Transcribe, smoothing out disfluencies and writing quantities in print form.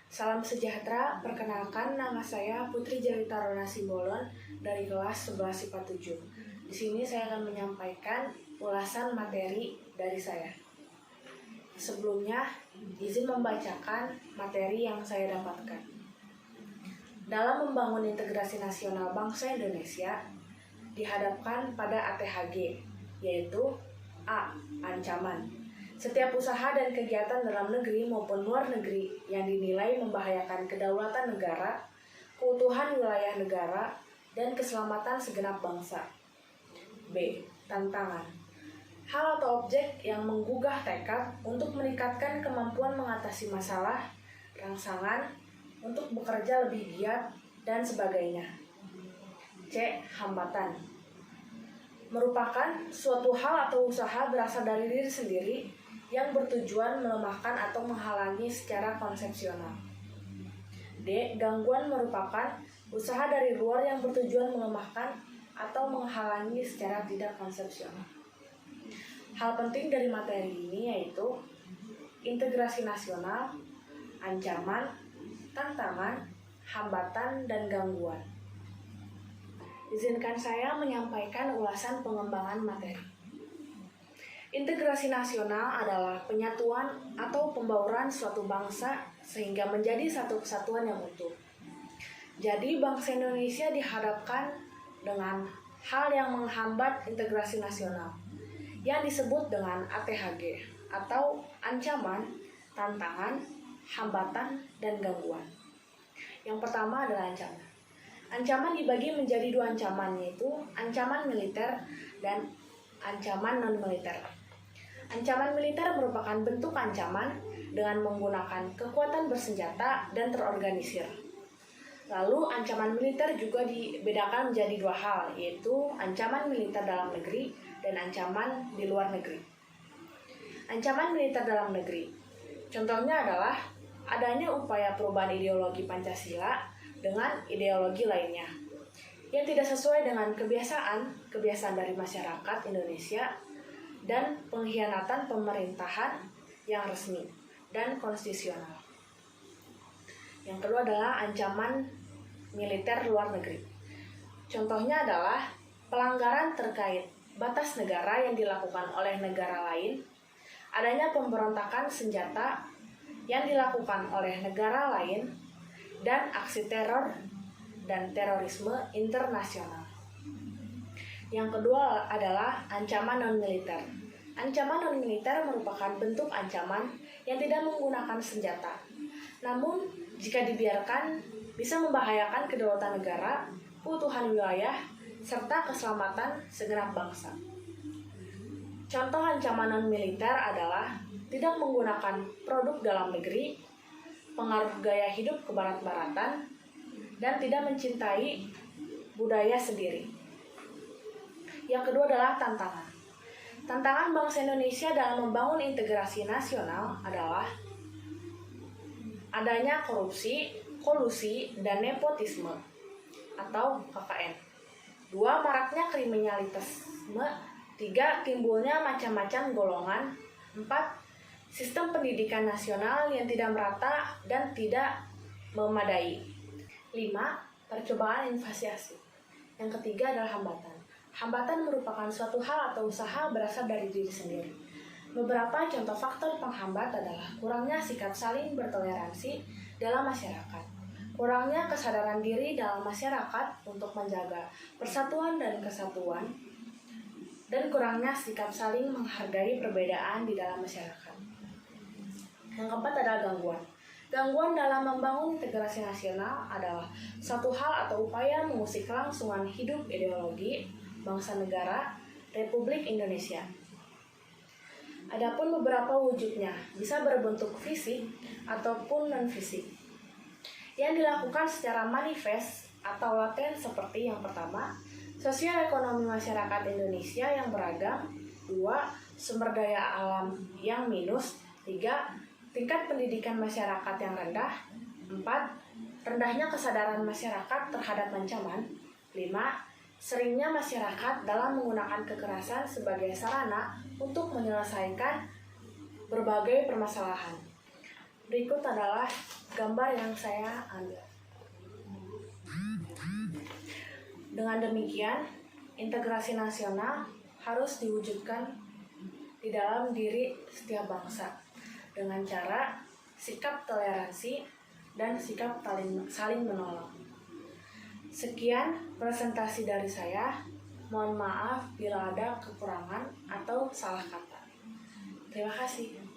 Salam sejahtera, perkenalkan nama saya Putri Jelita Rona Simbolon dari kelas 11 IPA 7. Di sini saya akan menyampaikan ulasan materi dari saya. Sebelumnya, izin membacakan materi yang saya dapatkan. Dalam membangun integrasi nasional bangsa Indonesia, dihadapkan pada ATHG, yaitu A. Ancaman. Setiap usaha dan kegiatan dalam negeri maupun luar negeri yang dinilai membahayakan kedaulatan negara, keutuhan wilayah negara, dan keselamatan segenap bangsa. B. Tantangan. Hal atau objek yang menggugah tekad untuk meningkatkan kemampuan mengatasi masalah, rangsangan, untuk bekerja lebih giat, dan sebagainya. C. Hambatan. Merupakan suatu hal atau usaha berasal dari diri sendiri yang bertujuan melemahkan atau menghalangi secara konsepsional. D. Gangguan merupakan usaha dari luar yang bertujuan melemahkan atau menghalangi secara tidak konsepsional. Hal penting dari materi ini yaitu integrasi nasional, ancaman, tantangan, hambatan, dan gangguan. Izinkan saya menyampaikan ulasan pengembangan materi. Integrasi nasional adalah penyatuan atau pembauran suatu bangsa sehingga menjadi satu kesatuan yang utuh. Jadi bangsa Indonesia dihadapkan dengan hal yang menghambat integrasi nasional yang disebut dengan ATHG atau ancaman, tantangan, hambatan, dan gangguan. Yang pertama adalah ancaman. Ancaman dibagi menjadi dua ancaman, yaitu ancaman militer dan ancaman non-militer. Ancaman militer merupakan bentuk ancaman dengan menggunakan kekuatan bersenjata dan terorganisir. Lalu ancaman militer juga dibedakan menjadi dua hal, yaitu ancaman militer dalam negeri dan ancaman di luar negeri. Ancaman militer dalam negeri, contohnya adalah adanya upaya perubahan ideologi Pancasila dengan ideologi lainnya yang tidak sesuai dengan kebiasaan dari masyarakat Indonesia dan pengkhianatan pemerintahan yang resmi dan konstitusional. Yang kedua adalah ancaman militer luar negeri. Contohnya adalah pelanggaran terkait batas negara yang dilakukan oleh negara lain, adanya pemberontakan senjata yang dilakukan oleh negara lain, dan aksi teror dan terorisme internasional. Yang kedua adalah ancaman non-militer. Ancaman non-militer merupakan bentuk ancaman yang tidak menggunakan senjata. Namun, jika dibiarkan, bisa membahayakan kedaulatan negara, keutuhan wilayah, serta keselamatan segenap bangsa. Contoh ancaman non-militer adalah tidak menggunakan produk dalam negeri, pengaruh gaya hidup kebarat-baratan, dan tidak mencintai budaya sendiri. Yang kedua adalah tantangan. Tantangan bangsa Indonesia dalam membangun integrasi nasional adalah adanya korupsi, kolusi, dan nepotisme atau KKN. 2. Maraknya kriminalitasme. 3. Timbulnya macam-macam golongan. 4. Sistem pendidikan nasional yang tidak merata dan tidak memadai. 5. Percobaan invasi. Yang ketiga adalah hambatan. Hambatan merupakan suatu hal atau usaha berasal dari diri sendiri. Beberapa contoh faktor penghambat adalah kurangnya sikap saling bertoleransi dalam masyarakat, kurangnya kesadaran diri dalam masyarakat untuk menjaga persatuan dan kesatuan, dan kurangnya sikap saling menghargai perbedaan di dalam masyarakat. Yang keempat adalah gangguan. Gangguan dalam membangun integrasi nasional adalah satu hal atau upaya mengusik kelangsungan hidup ideologi bangsa negara Republik Indonesia. Adapun beberapa wujudnya bisa berbentuk fisik ataupun non-fisik yang dilakukan secara manifest atau laten seperti yang pertama, sosial ekonomi masyarakat Indonesia yang beragam. 2. Sumber daya alam yang minus. 3. Tingkat pendidikan masyarakat yang rendah. 4. Rendahnya kesadaran masyarakat terhadap ancaman. 5. Seringnya masyarakat dalam menggunakan kekerasan sebagai sarana untuk menyelesaikan berbagai permasalahan. Berikut adalah gambar yang saya ambil. Dengan demikian, integrasi nasional harus diwujudkan di dalam diri setiap bangsa dengan cara sikap toleransi dan sikap saling menolong. Sekian presentasi dari saya. Mohon maaf bila ada kekurangan atau salah kata. Terima kasih.